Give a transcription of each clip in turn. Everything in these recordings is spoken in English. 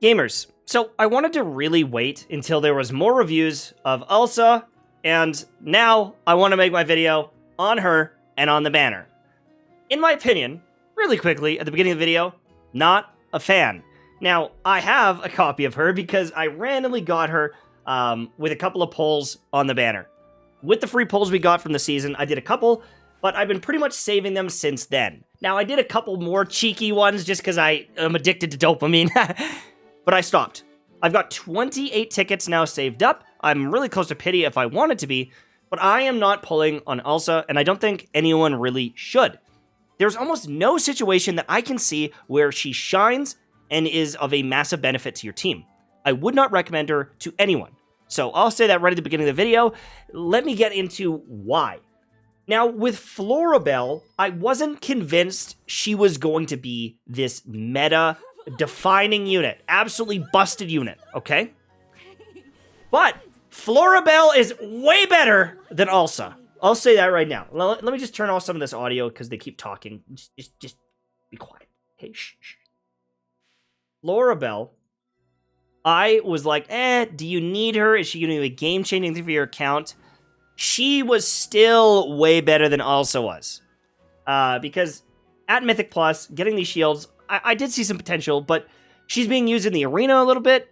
Gamers, so I wanted to really wait until there was more reviews of Elsa, and now I want to make my video on her and on the banner. In my opinion, really quickly at the beginning of the video, not a fan. Now, I have a copy of her because I randomly got her with a couple of pulls on the banner. With the free pulls we got from the season, I did a couple, but I've been pretty much saving them since then. Now, I did a couple more cheeky ones just because I am addicted to dopamine. But I stopped. I've got 28 tickets now saved up. I'm really close to pity if I wanted to be, but I am not pulling on Alsa, and I don't think anyone really should. There's almost no situation that I can see where she shines and is of a massive benefit to your team. I would not recommend her to anyone. So I'll say that right at the beginning of the video. Let me get into why. Now, with Flora, I wasn't convinced she was going to be this meta defining unit, absolutely busted unit, okay? But Flora is way better than Alsa. I'll say that right now. Let me just turn off some of this audio because they keep talking. Just be quiet. Okay, shh. Flora, I was like, do you need her? Is she going to be a game-changing thing for your account? She was still way better than Alsa was. Because at Mythic Plus, getting these shields, I did see some potential, but she's being used in the arena a little bit.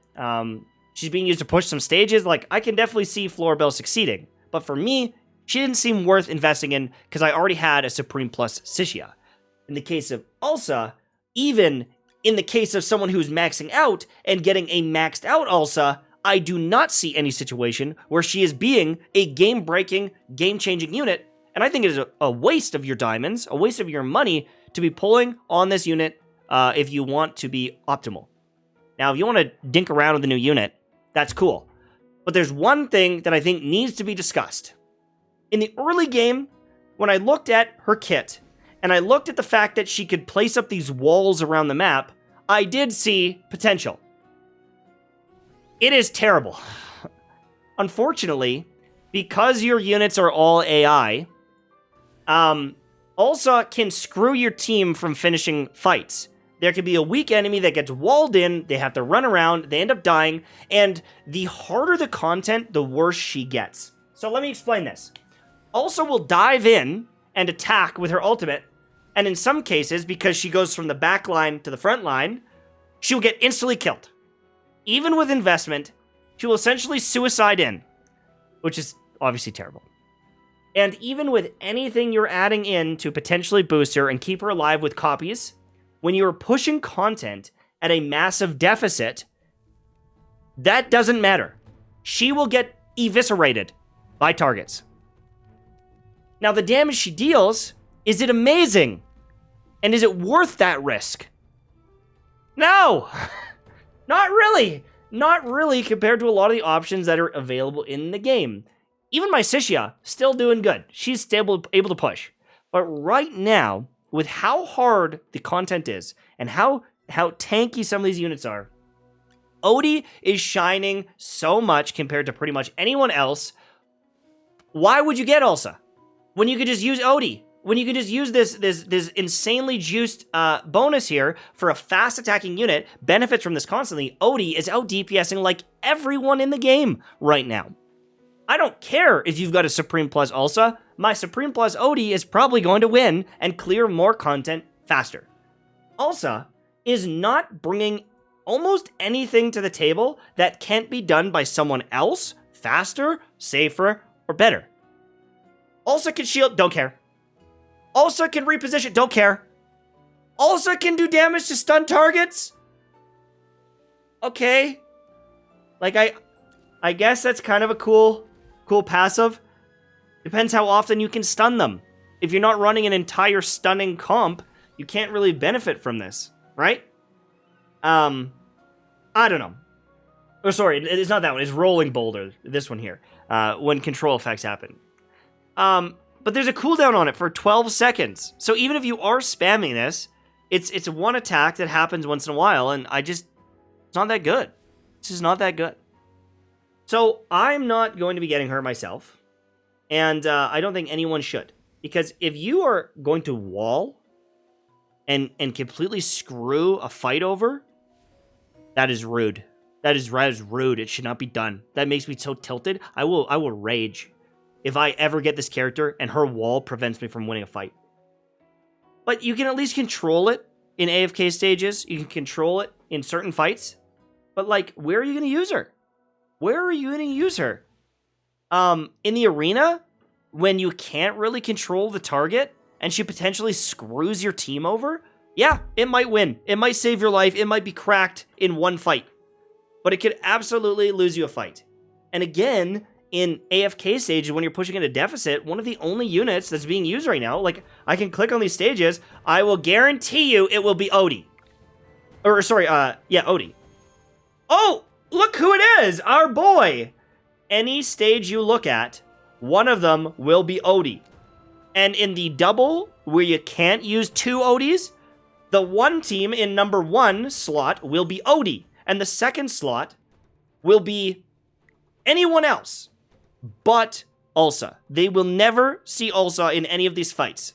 She's being used to push some stages. Like, I can definitely see Flora succeeding. But for me, she didn't seem worth investing in because I already had a Supreme Plus Sishia. In the case of Alsa, even in the case of someone who's maxing out and getting a maxed out Alsa, I do not see any situation where she is being a game-breaking, game-changing unit. And I think it is a waste of your diamonds, a waste of your money to be pulling on this unit if you want to be optimal. Now, if you want to dink around with the new unit, that's cool. But there's one thing that I think needs to be discussed. In the early game, when I looked at her kit, and I looked at the fact that she could place up these walls around the map, I did see potential. It is terrible. Unfortunately, because your units are all AI, Alsa can screw your team from finishing fights. There could be a weak enemy that gets walled in, they have to run around, they end up dying, and the harder the content, the worse she gets. So let me explain this. Alsa will dive in and attack with her ultimate, and in some cases, because she goes from the back line to the front line, she will get instantly killed. Even with investment, she will essentially suicide in, which is obviously terrible. And even with anything you're adding in to potentially boost her and keep her alive with copies, when you're pushing content at a massive deficit, that doesn't matter. She will get eviscerated by targets. Now, the damage she deals, is it amazing? And is it worth that risk? No! Not really. Not really compared to a lot of the options that are available in the game. Even my Sishia, still doing good. She's still able to push. But right now, with how hard the content is, and how tanky some of these units are, Odie is shining so much compared to pretty much anyone else. Why would you get Elsa? When you could just use Odie? When you could just use this insanely juiced bonus here for a fast attacking unit, benefits from this constantly. Odie is out DPSing like everyone in the game right now. I don't care if you've got a Supreme Plus Alsa, my Supreme Plus Odie is probably going to win and clear more content faster. Alsa is not bringing almost anything to the table that can't be done by someone else faster, safer, or better. Alsa can shield, don't care. Alsa can reposition, don't care. Alsa can do damage to stun targets? Okay. Like, I guess that's kind of a cool passive. Depends how often you can stun them. If you're not running an entire stunning comp, you can't really benefit from this, right? I don't know. Oh, sorry, it's not that one. It's Rolling Boulder, this one here, when control effects happen. But there's a cooldown on it for 12 seconds. So even if you are spamming this, it's one attack that happens once in a while, and it's not that good. It's just not that good. So I'm not going to be getting her myself, and I don't think anyone should. Because if you are going to wall and completely screw a fight over, That is rude. That is rude. It should not be done. That makes me so tilted. I will rage if I ever get this character and her wall prevents me from winning a fight. But you can at least control it in AFK stages. You can control it in certain fights. But, like, where are you going to use her? Where are you going to use her? In the arena, when you can't really control the target and she potentially screws your team over, yeah, it might win. It might save your life. It might be cracked in one fight. But it could absolutely lose you a fight. And again, in AFK stages, when you're pushing in a deficit, one of the only units that's being used right now, like, I can click on these stages, I will guarantee you it will be Odie. Or, sorry, yeah, Odie. Oh, look who it is! Our boy! Any stage you look at, one of them will be Odie. And in the double, where you can't use 2 Odies, the one team in number 1 slot will be Odie. And the second slot will be anyone else but Alsa. They will never see Alsa in any of these fights.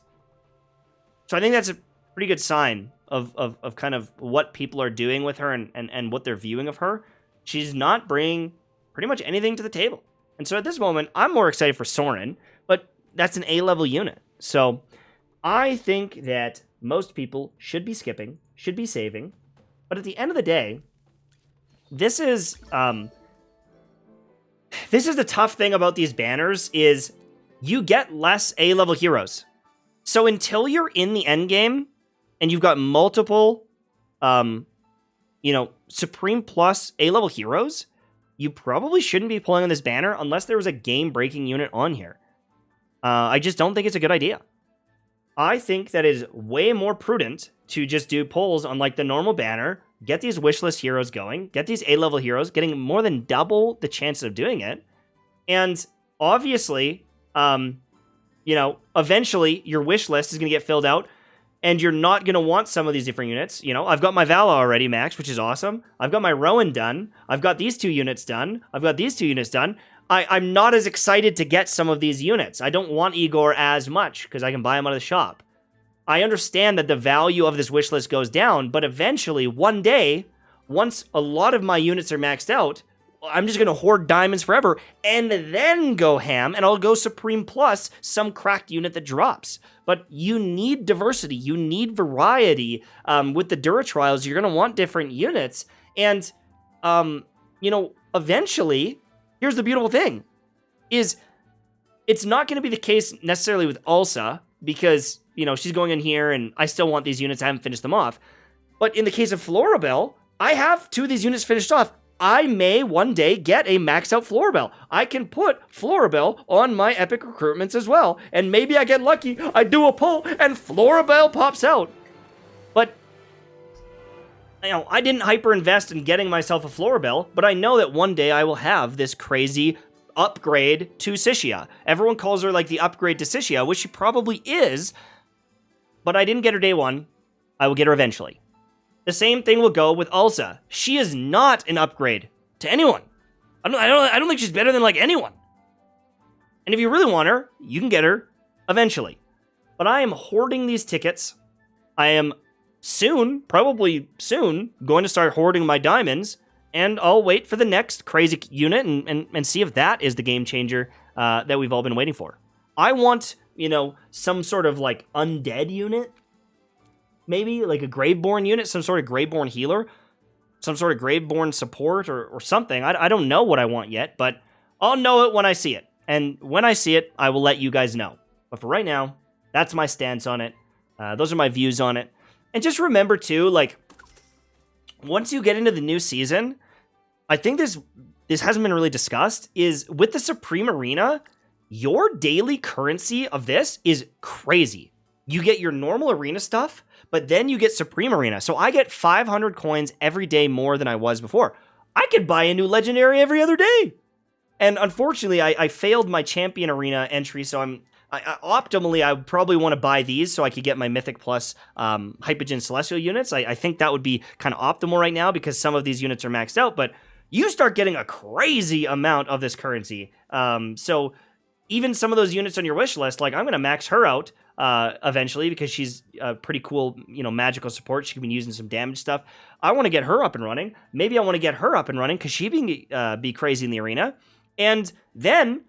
So I think that's a pretty good sign of kind of what people are doing with her and what they're viewing of her. She's not bringing pretty much anything to the table. And so at this moment, I'm more excited for Soren, but that's an A-level unit. So I think that most people should be skipping, should be saving. But at the end of the day, this is the tough thing about these banners is you get less A-level heroes. So until you're in the end game and you've got multiple, Supreme Plus A-level heroes, you probably shouldn't be pulling on this banner unless there was a game-breaking unit on here. I just don't think it's a good idea. I think that is way more prudent to just do pulls on like the normal banner, get these wishlist heroes going, get these A-level heroes, getting more than double the chances of doing it. And obviously, eventually your wish list is going to get filled out and you're not going to want some of these different units. I've got my Vala already maxed, which is awesome. I've got my Rowan done. I've got these 2 units done. I've got these 2 units done. I'm not as excited to get some of these units. I don't want Igor as much because I can buy them out of the shop. I understand that the value of this wish list goes down, but eventually, one day, once a lot of my units are maxed out, I'm just going to hoard diamonds forever and then go ham, and I'll go Supreme Plus some cracked unit that drops. But you need diversity. You need variety. With the Dura Trials, you're going to want different units. And, eventually, here's the beautiful thing, is it's not going to be the case necessarily with Alsa, because, she's going in here, and I still want these units. I haven't finished them off. But in the case of Flora, I have 2 of these units finished off. I may one day get a maxed out Flora. I can put Flora on my epic recruitments as well. And maybe I get lucky, I do a pull, and Flora pops out. But, I didn't hyper invest in getting myself a Flora, but I know that one day I will have this crazy upgrade to Sishia. Everyone calls her like the upgrade to Sishia, which she probably is, but I didn't get her day 1. I will get her eventually. The same thing will go with Alsa. She is not an upgrade to anyone. I don't think she's better than like anyone. And if you really want her, you can get her eventually. But I am hoarding these tickets. I am probably soon, going to start hoarding my diamonds, and I'll wait for the next crazy unit and see if that is the game changer that we've all been waiting for. I want, some sort of like undead unit. Maybe like a Graveborn unit, some sort of Graveborn healer, some sort of Graveborn support or something. I don't know what I want yet, but I'll know it when I see it. And when I see it, I will let you guys know. But for right now, that's my stance on it. Those are my views on it. And just remember too, like, once you get into the new season, I think this hasn't been really discussed, is with the Supreme Arena, your daily currency of this is crazy. You get your normal arena stuff, but then you get Supreme Arena. So I get 500 coins every day more than I was before. I could buy a new legendary every other day. And unfortunately, I failed my Champion Arena entry, so optimally, I would probably want to buy these so I could get my Mythic Plus Hypogean Celestial units. I think that would be kind of optimal right now because some of these units are maxed out, but you start getting a crazy amount of this currency. So even some of those units on your wish list, like I'm going to max her out. eventually, because she's a pretty cool, magical support. She can be using some damage stuff. I want to get her up and running. Maybe I want to get her up and running because she can be crazy in the arena. And then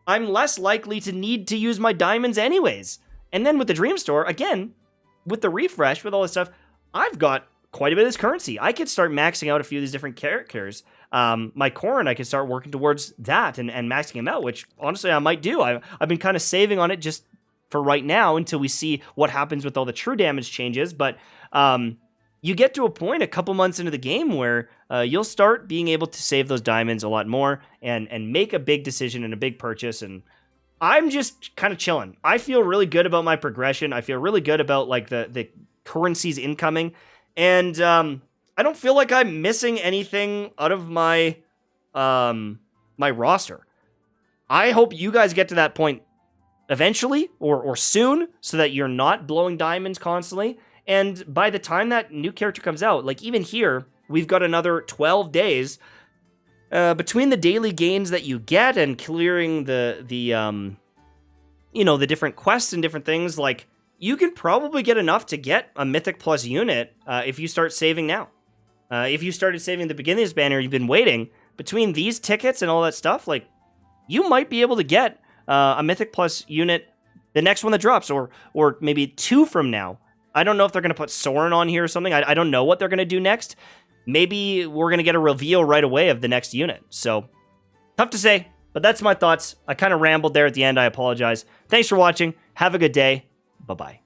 I'm less likely to need to use my diamonds anyways. And then with the Dream Store, again, with the refresh, with all this stuff, I've got quite a bit of this currency. I could start maxing out a few of these different characters. My Corrin, I could start working towards that and maxing him out, which honestly I might do. I've been kind of saving on it just for right now until we see what happens with all the true damage changes. But you get to a point a couple months into the game where you'll start being able to save those diamonds a lot more and make a big decision and a big purchase. And I'm just kind of chilling. I feel really good about my progression. I feel really good about like the currencies incoming. And I don't feel like I'm missing anything out of my my roster. I hope you guys get to that point eventually or soon so that you're not blowing diamonds constantly. And by the time that new character comes out, like even here, we've got another 12 days between the daily gains that you get and clearing the different quests and different things. Like, you can probably get enough to get a Mythic Plus unit if you start saving now. If you started saving at the beginning of this banner, you've been waiting, between these tickets and all that stuff, like, you might be able to get a Mythic Plus unit the next one that drops, or maybe 2 from now. I don't know if they're going to put Soren on here or something. I don't know what they're going to do next. Maybe we're going to get a reveal right away of the next unit. So, tough to say, but that's my thoughts. I kind of rambled there at the end. I apologize. Thanks for watching. Have a good day. Bye-bye.